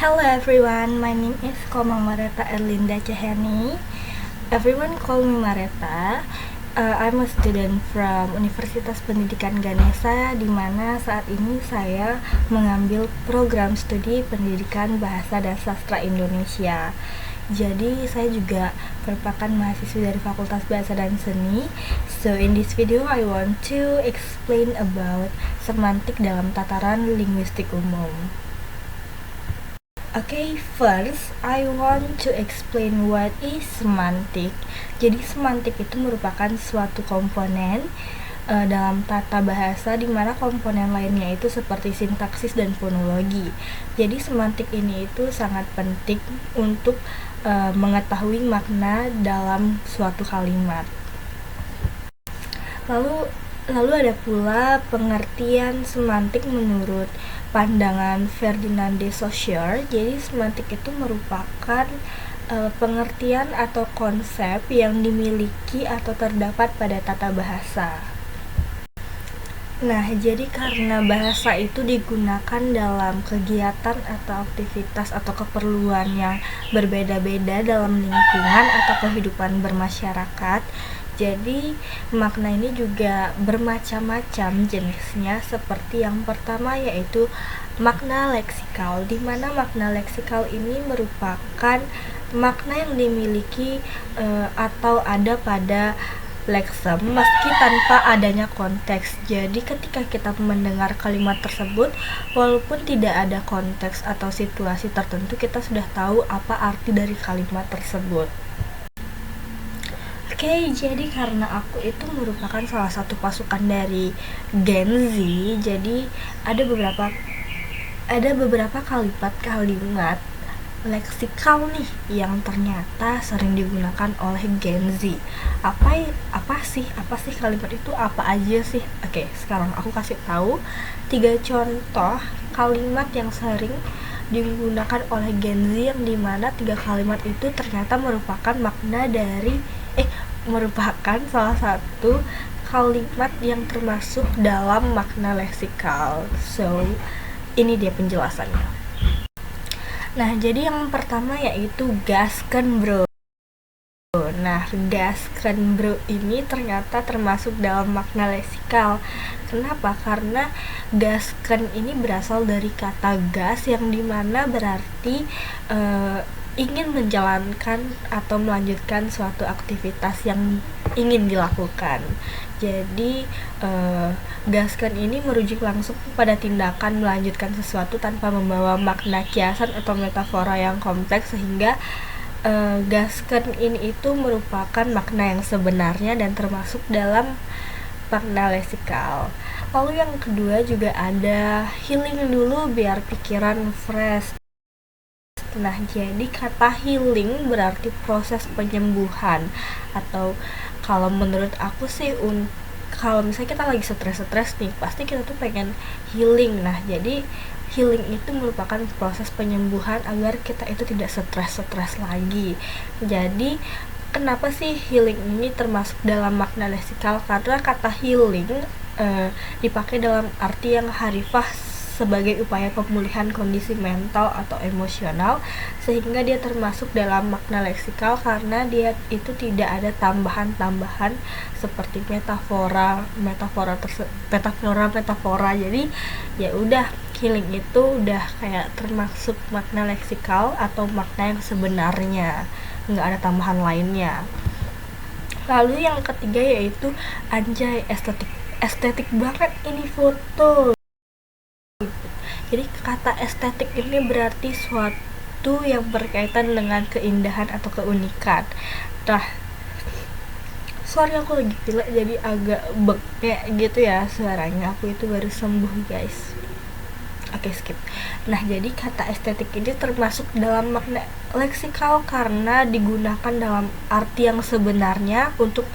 Hello everyone, my name is Komang Mareta Erlinda Ceheni. Everyone call me Mareta. I'm a student from Universitas Pendidikan Ganesha, di mana saat ini saya mengambil program studi Pendidikan Bahasa dan Sastra Indonesia. Jadi saya juga merupakan mahasiswa dari Fakultas Bahasa dan Seni. So in this video I want to explain about semantik dalam tataran linguistik umum. Okay, first I want to explain what is semantik. Jadi semantik itu merupakan suatu komponen dalam tata bahasa di mana komponen lainnya itu seperti sintaksis dan fonologi. Jadi semantik ini itu sangat penting untuk mengetahui makna dalam suatu kalimat. Lalu ada pula pengertian semantik menurut pandangan Ferdinand de Saussure. Jadi semantik itu merupakan pengertian atau konsep yang dimiliki atau terdapat pada tata bahasa. Nah, jadi karena bahasa itu digunakan dalam kegiatan atau aktivitas atau keperluan yang berbeda-beda dalam lingkungan atau kehidupan bermasyarakat, jadi makna ini juga bermacam-macam jenisnya. Seperti yang pertama yaitu makna leksikal, di mana makna leksikal ini merupakan makna yang dimiliki atau ada pada leksem meski tanpa adanya konteks. Jadi ketika kita mendengar kalimat tersebut, walaupun tidak ada konteks atau situasi tertentu, kita sudah tahu apa arti dari kalimat tersebut. Oke, jadi karena aku itu merupakan salah satu pasukan dari Gen Z, jadi ada beberapa kalimat leksikal nih yang ternyata sering digunakan oleh Gen Z. Apa sih kalimat itu, apa aja sih? Oke, sekarang aku kasih tahu 3 contoh kalimat yang sering digunakan oleh Gen Z, yang dimana 3 kalimat itu ternyata merupakan salah satu kalimat yang termasuk dalam makna leksikal. So, ini dia penjelasannya. Nah, jadi yang pertama yaitu gasken bro. Nah, gasken bro ini ternyata termasuk dalam makna leksikal. Kenapa? Karena gasken ini berasal dari kata gas, yang dimana berarti ingin menjalankan atau melanjutkan suatu aktivitas yang ingin dilakukan. Jadi gasken ini merujuk langsung pada tindakan melanjutkan sesuatu tanpa membawa makna kiasan atau metafora yang kompleks, sehingga gasken ini itu merupakan makna yang sebenarnya dan termasuk dalam makna leksikal. Lalu yang kedua juga ada healing dulu biar pikiran fresh. Nah, jadi kata healing berarti proses penyembuhan, atau kalau menurut aku sih kalau misalnya kita lagi stres nih, pasti kita tuh pengen healing. Nah, jadi healing itu merupakan proses penyembuhan agar kita itu tidak stres lagi. Jadi kenapa sih healing ini termasuk dalam makna leksikal? Karena kata healing dipakai dalam arti yang harifah sebagai upaya pemulihan kondisi mental atau emosional, sehingga dia termasuk dalam makna leksikal karena dia itu tidak ada tambahan-tambahan seperti metafora. Jadi ya udah, healing itu udah kayak termasuk makna leksikal atau makna yang sebenarnya, nggak ada tambahan lainnya. Lalu yang ketiga yaitu anjay, estetik banget ini foto. Jadi kata estetik ini berarti suatu yang berkaitan dengan keindahan atau keunikan. Nah, sorry aku lagi pilek jadi agak bengek gitu ya suaranya. Aku itu baru sembuh guys. Oke, skip. Nah, jadi kata estetik ini termasuk dalam makna leksikal karena digunakan dalam arti yang sebenarnya untuk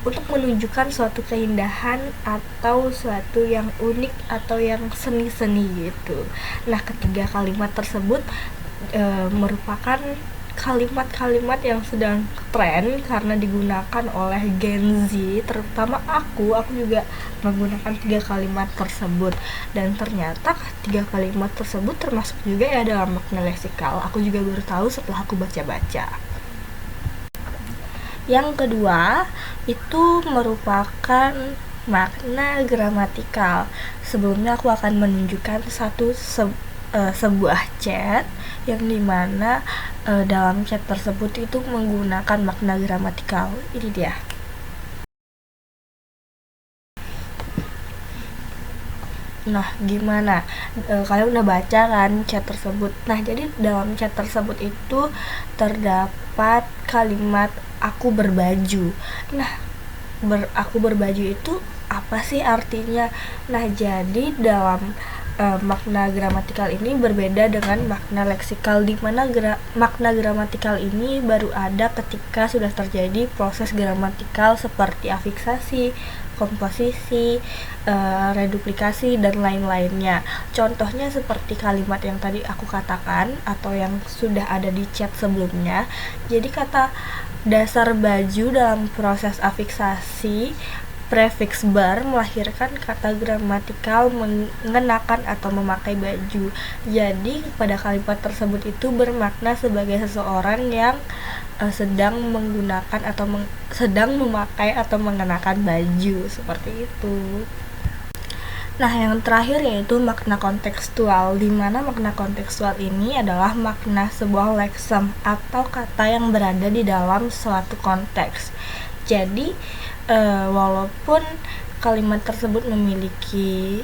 menunjukkan suatu keindahan atau suatu yang unik atau yang seni-seni gitu. Nah, ketiga kalimat tersebut merupakan kalimat-kalimat yang sedang tren karena digunakan oleh Gen Z, terutama aku juga menggunakan 3 kalimat tersebut, dan ternyata 3 kalimat tersebut termasuk juga ya dalam makna leksikal. Aku juga baru tahu setelah aku baca-baca. Yang kedua itu merupakan makna gramatikal. Sebelumnya aku akan menunjukkan sebuah chat yang dimana dalam chat tersebut itu menggunakan makna gramatikal. Ini dia. Nah, gimana? Kalian udah baca kan chat tersebut? Nah, jadi dalam chat tersebut itu terdapat kalimat aku berbaju. Nah, aku berbaju itu apa sih artinya? Nah, jadi dalam makna gramatikal ini berbeda dengan makna leksikal, di mana makna gramatikal ini baru ada ketika sudah terjadi proses gramatikal seperti afiksasi, komposisi, reduplikasi, dan lain-lainnya. Contohnya seperti kalimat yang tadi aku katakan atau yang sudah ada di chat sebelumnya. Jadi kata dasar baju dalam proses afiksasi prefix bar melahirkan kata gramatikal mengenakan atau memakai baju. Jadi pada kalimat tersebut itu bermakna sebagai seseorang yang sedang menggunakan atau sedang memakai atau mengenakan baju, seperti itu. Nah, yang terakhir yaitu makna kontekstual, di mana makna kontekstual ini adalah makna sebuah leksem atau kata yang berada di dalam suatu konteks. Jadi walaupun kalimat tersebut memiliki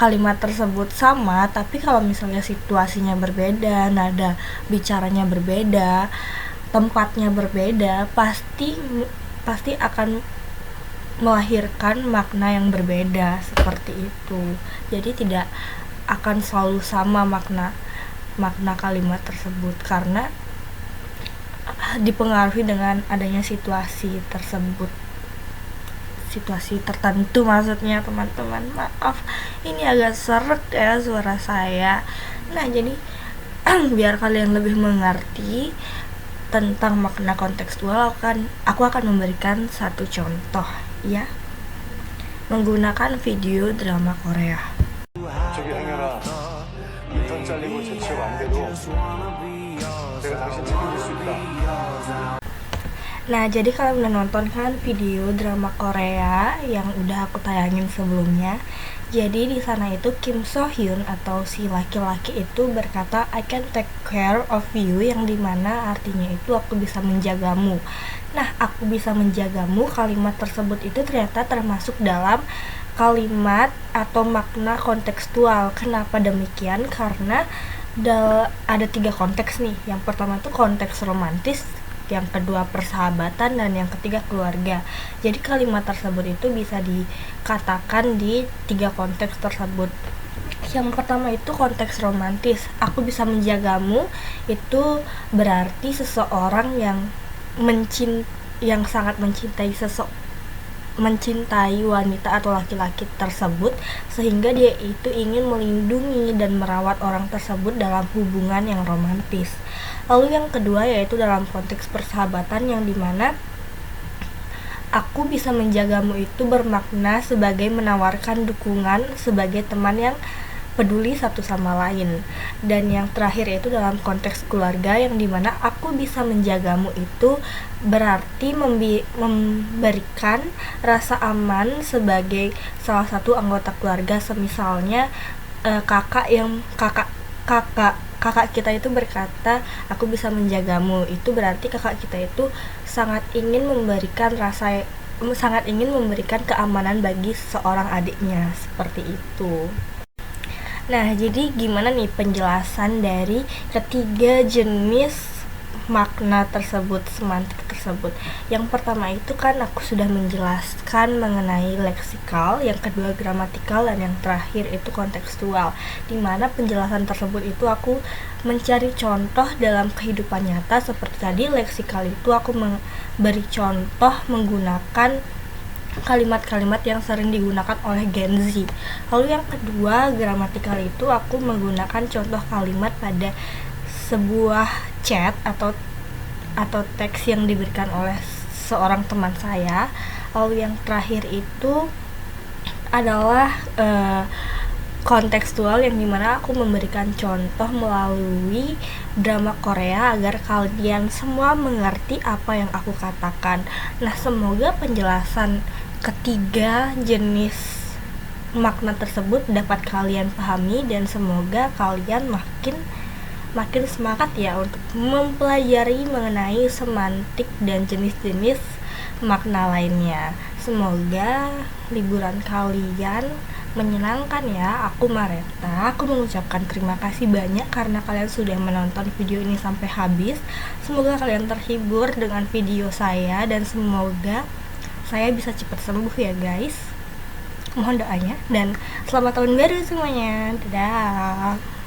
kalimat tersebut sama, tapi kalau misalnya situasinya berbeda, nada bicaranya berbeda, tempatnya berbeda, pasti akan melahirkan makna yang berbeda, seperti itu. Jadi tidak akan selalu sama makna kalimat tersebut karena dipengaruhi dengan adanya situasi tersebut, situasi tertentu maksudnya, teman-teman. Maaf, ini agak seret ya suara saya. Nah, jadi biar kalian lebih mengerti tentang makna kontekstual, aku akan memberikan satu contoh ya, menggunakan video drama Korea. 저기 행여나 인턴 잘리고 재취업 안 돼도 내가 당신 책임질 수 있다. Nah, jadi kalian udah nonton kan video drama Korea yang udah aku tayangin sebelumnya. Jadi di sana itu Kim So Hyun atau si laki-laki itu berkata I can take care of you, yang dimana artinya itu aku bisa menjagamu. Nah, aku bisa menjagamu, kalimat tersebut itu ternyata termasuk dalam kalimat atau makna kontekstual. Kenapa demikian? Karena ada 3 konteks nih. Yang pertama itu konteks romantis, yang kedua persahabatan, dan yang ketiga keluarga. Jadi kalimat tersebut itu bisa dikatakan di 3 konteks tersebut. Yang pertama itu konteks romantis, aku bisa menjagamu, itu berarti seseorang yang sangat mencintai wanita atau laki-laki tersebut, sehingga dia itu ingin melindungi dan merawat orang tersebut dalam hubungan yang romantis. Lalu yang kedua yaitu dalam konteks persahabatan, yang dimana aku bisa menjagamu itu bermakna sebagai menawarkan dukungan sebagai teman yang peduli satu sama lain. Dan yang terakhir yaitu dalam konteks keluarga, yang dimana aku bisa menjagamu itu berarti memberikan rasa aman sebagai salah satu anggota keluarga. Semisalnya kakak kita itu berkata aku bisa menjagamu, itu berarti kakak kita itu sangat ingin memberikan keamanan bagi seorang adiknya, seperti itu. Nah, jadi gimana nih penjelasan dari ketiga jenis makna tersebut, semantik tersebut? Yang pertama itu kan aku sudah menjelaskan mengenai leksikal, yang kedua gramatikal, dan yang terakhir itu kontekstual. Dimana penjelasan tersebut itu aku mencari contoh dalam kehidupan nyata. Seperti tadi leksikal itu aku memberi contoh menggunakan kalimat-kalimat yang sering digunakan oleh Gen Z. Lalu yang kedua gramatikal itu aku menggunakan contoh kalimat pada sebuah chat atau teks yang diberikan oleh seorang teman saya. Lalu yang terakhir itu adalah kontekstual, yang dimana aku memberikan contoh melalui drama Korea agar kalian semua mengerti apa yang aku katakan. Nah, semoga penjelasan ketiga jenis makna tersebut dapat kalian pahami, dan semoga kalian makin semangat ya untuk mempelajari mengenai semantik dan jenis-jenis makna lainnya. Semoga liburan kalian menyenangkan ya. Aku Mareta, aku mengucapkan terima kasih banyak karena kalian sudah menonton video ini sampai habis. Semoga kalian terhibur dengan video saya, dan semoga saya bisa cepat sembuh ya guys. Mohon doanya, dan selamat tahun baru semuanya. Dadah.